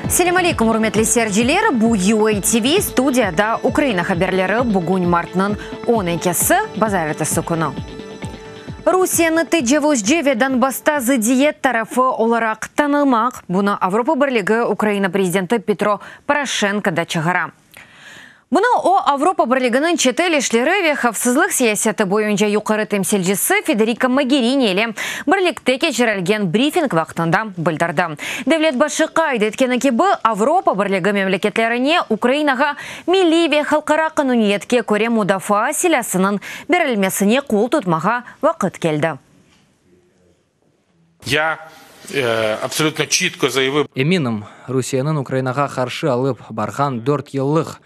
Селем алейкум, урметли серджилер, бу UATV студияда Украина хаберлері бугунь мартнын 12-сі базарыты сукуну. Русияны тыджевуз жеве Донбасста диет тарафы оларақ танылмақ. Бұны Авропа Бірлігі Украина президенті Петро Порошенко да чыгара. Бұны Авропа Бірлігінің четелешлері вехавсызлық сиясеті бойынша юқары темселжісі Федерика Могерини еле бірлікте кечірілген брифинг вақтында білдірді. Девлет башы қайды еткені кебі Авропа Бірлігі мемлекетлеріне Украинаға милли халқара қануниетке көре мудафа силясының берілмесіне қол тұтмаға вақыт келді. Я абсолютно чітко заявив. Еминым, Русияның Украинаға қаршы алып барған 4 еллық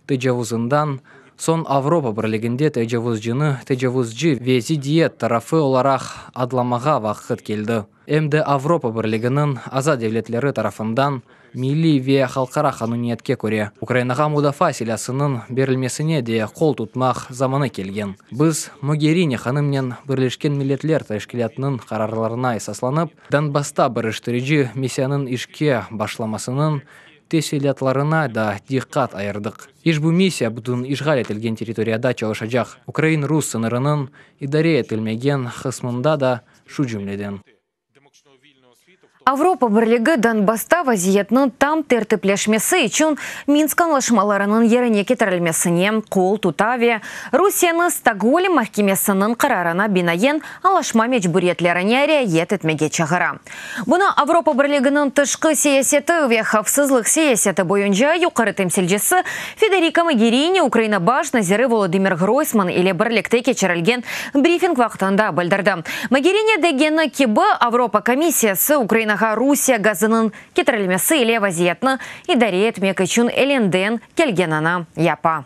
тыджавузындан сон Авропа Бірлігінде тыджавузжы вези диет тарафы оларақ адламаға вақыт келді. Әмді Авропа Бірлігінің аза девлетлері тарафындан милли ве халқара қануниетке көре Украинаға мудафа силясының берілмесіне де қол тұтмақ заманы келген. Біз Могерини ханымнен Бірлешкен Миллетлер тәшкілятының қарарларына эсасланып, Донбасста біріштіріжі миссияның ішке башламасының теселятларына да диққат айырдық. Ишбу миссия бұдың ишғал етілген территорияда чалышажақ. Украин рус сынырының идаре етілмеген қысмында да шу жүмледен. Авропа Бірлігі Донбасста вазиетнің там тәртіплешмесі үшін Минск анлашмаларының еріне кетірілмесіне қол тұтаве Русияны Стокгольм махкемесінің қарарына бинайын алашма мечбуретлеріне реет етмеге чағыра. Бұны Авропа Бірлігінің тышқы сиясеті вехавсызлық сиясеті бойынша юқары темселжесі Федерика Могерини Украина баш назиры Володимир Гройсман или бірлікте кечірілген брифинг вақтанда білдірді. Могерини дегені кебі Авропа комиссиясы Украина Русия газының кетірілмесі еле вазиетні идаре етмек үшін еленден келгенана япа.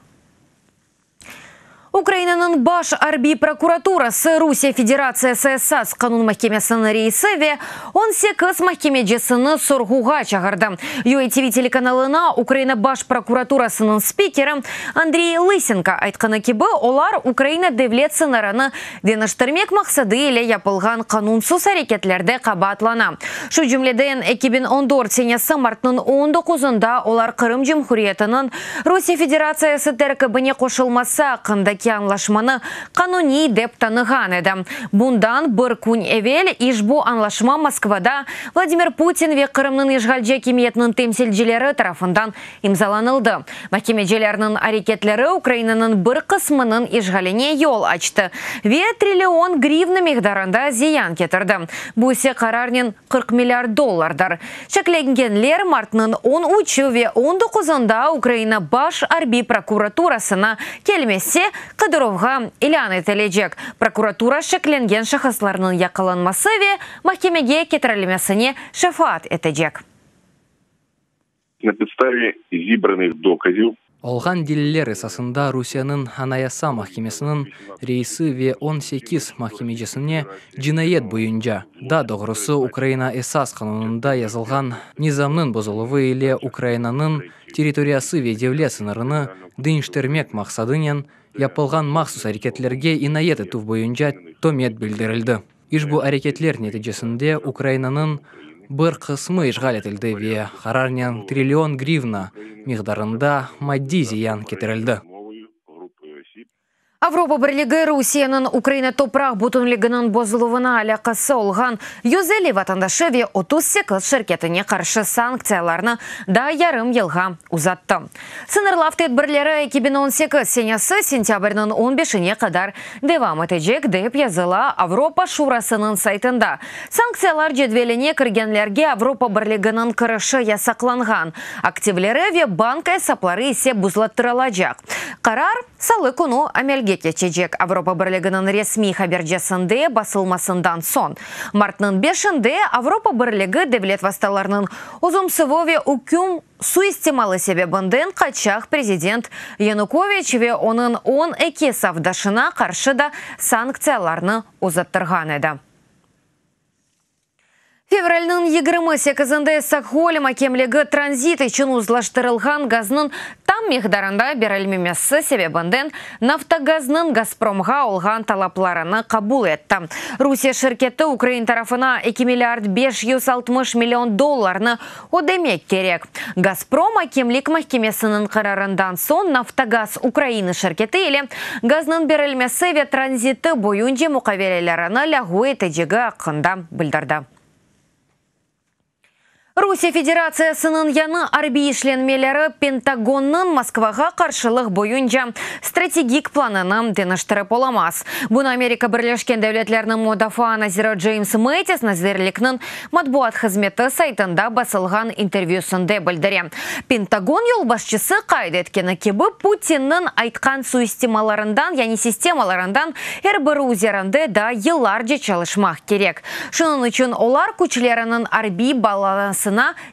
Украинаның баш арби прокуратурасы Русия Федерация ССС канун махкемесінің рейсі 18 махкемеджесіні сұрғуға чағырды. UATV телеканалына Украина баш прокуратурасының спикері Андрей Лысенко айтқаны кебі олар Украина девлет сынараны деніштірмек мақсады еле япылған канунсыз әрекетлерді қабатлана. Шу жүмледен 2014 сенесі мартның 19-ында олар Қырым Жемхуриетінің Русия Федерациясы тәркібіне қошылмаса қында анлашманы кануни деп таныған еді. Бұндан бір күн евел ишбу анлашма Москвада Владимир Путин ве Қырымның ишғалже кемиетінің темселжелері тарафындан имзаланылды. Махкемеджелерінің әрекетлері Украинаның бір қысмының ишғаліне ел açты. Ве триллион гривна мегдарында зиян кетірді. Бұсе қарарнен 40 миллиард доллардар. Шекленгенлер мартның 13 ве 19-ында Украина баш арби прокуратурасына келмесе Қыдыровға илан етележек. Прокуратура шекленген шахасларының яқыланмасы ве махкемеге кетірілмесіне шафат етежек. На підставі зібраних доказів Олған делілер есасында Русияның Анаяса махкемесінің рейсі ве 18 махкемеджесіне жинайет бойынша. Да, доғырысы Украина эсас қанунында язылған низамның бозылығы еле Украинаның территориясы ве девлет сынырыны дынштермек мақсадынен япылған мақсус әрекетлерге инайет ету бойынша томет білдірілді. Ишбу әрекетлер нәтижесінде Украинаның бір қысмы ишғал етілді ве қарарнен триллион гривна миғдарында мадди зиян кетірілді. Авропа Бірлігі Русияның Украина топрақ бұтынлігінің бозылуына алақасы олған юзелі ватандашы ве 38 шіркетіне қаршы санкцияларны да ярым елға ұзатты. Сынырлав тедбірлері 2018 сенесі сентябрінің 15-не қадар девам етежек деп языла Авропа Шурасының сайтында. Санкциялар жедвеліне кіргенлерге Авропа Бірлігінің кірішы ясақланған. Активлері ве банк әсаплары есе бұзлаттыралажақ. Қарар салы күні әмелге кечежек. Авропа Бірлігінің ресми хаберджесінде басылмасындан сон. Мартның 5-інде Авропа Бірлігі девлет васталарының ұзымсывове үкім суистемалы себебінден қачақ президент Янукович ве оның 12 савдашына қаршы да санкцияларны ұзаттырған еді. Февральнын 28-сінде Стокгольм акемлігі транзиты үшін узлаштырылған газның там мехдарында берілмемесі себебінден Нафтогазның Газпромға олған талапларыны қабул етті. Русия шirketi Украин тарafına 2 миллиард 560 миллион долларны ödemek керек. Газпром акемлік mahkemesinin kararından son Нафтогаз Украины şirketi ile газның берілмесі ve транзиты boyunca mukavelelerini lahu eteceği hakkında bildirdi. Rusия Федерациясының яны арби işlenmeleri Pentagonның Москваға қаршылық бойынша стратегик планының деныштырып оламаз. Бұны Америка Бірлешкен Дәулетлерінің мудафа назиры Джеймс Мэттис назерлікнің матбуат қызметі сайтында басылған интервьюсінде білдіре. Пентагон yolbaşçысы қайды еткені кебі Путиннің айтқан суистемаларындан, яғни системаларындан әрбір өзерінде да еларже çalışмақ керек. Шының үшін олар күчлерінің арби балансына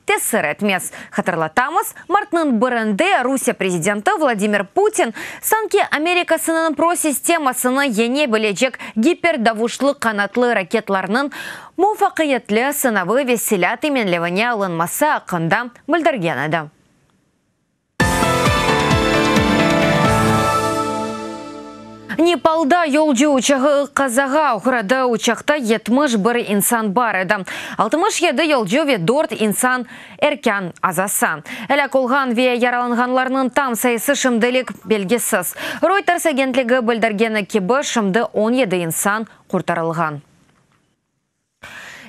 тесір етмес. Хатырлатамыз, мартның бірінде Русия президенті Владимир Путин санки Америкасының про-системасыны ене білежек гипердавушлы қанатлы ракетларының муфақиетлі сынавы веселят именлевіне алынмасы ақында білдірген еді. Непалда yolcu uçağı қазаға ұқырады ұчақта 71 инсан бар еді. 67 yolcu ve 4 инсан әркен азаса. Әлі қолған ве яраланғанларының там сайысы шымдылық белгісіз. Reuters агентлігі білдіргені кебі шымды 17 инсан құртарылған.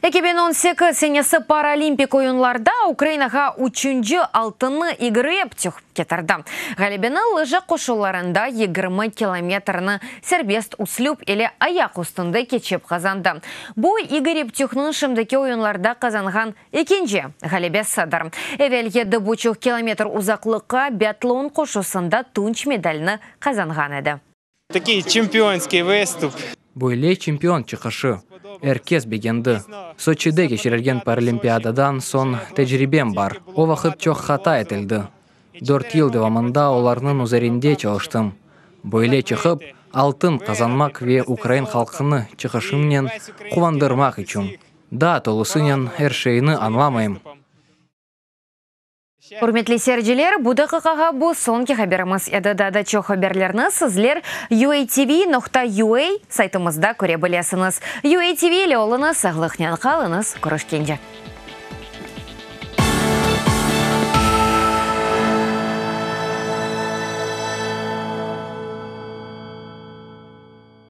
2018 сенесі паралимпик ойынларда Украинаға 3-ші алтынны игры ептюх кетірді. Ғалебені лыжы қошуларында 20 километрны сербест услюб еле аяқ ұстынды кечеп қазанды. Бұл игры ептюхның шымдеке ойынларда қазанған екенже ғалебес садар. Эвел 7,5 километр ұзақлыққа биатлон қошусында тунч медальны қазанған еді. Такий чемпионский выступ. Бойле чемпион чықышы. Әркез бегенді. Сочиде кешірілген паралимпиададан сон тәжірибем бар. О вақыт чоқ хата етілді. 4 ел девамында оларның üzerinde çalıştım. Бойле чықып, алтын қазанмақ ве Украин халқыны чықышымнен қуандырмақ үшін. Да, толысынен әршейіні анламайым. Құрметлі серджелер, бұды қақаға бұл сонки хаберіміз едідады чоқ хаберлеріні сізлер UATV.ua сайтымызда көре білесіңіз. UATV леолыны сағлықнен қалыңыз көрішкенде.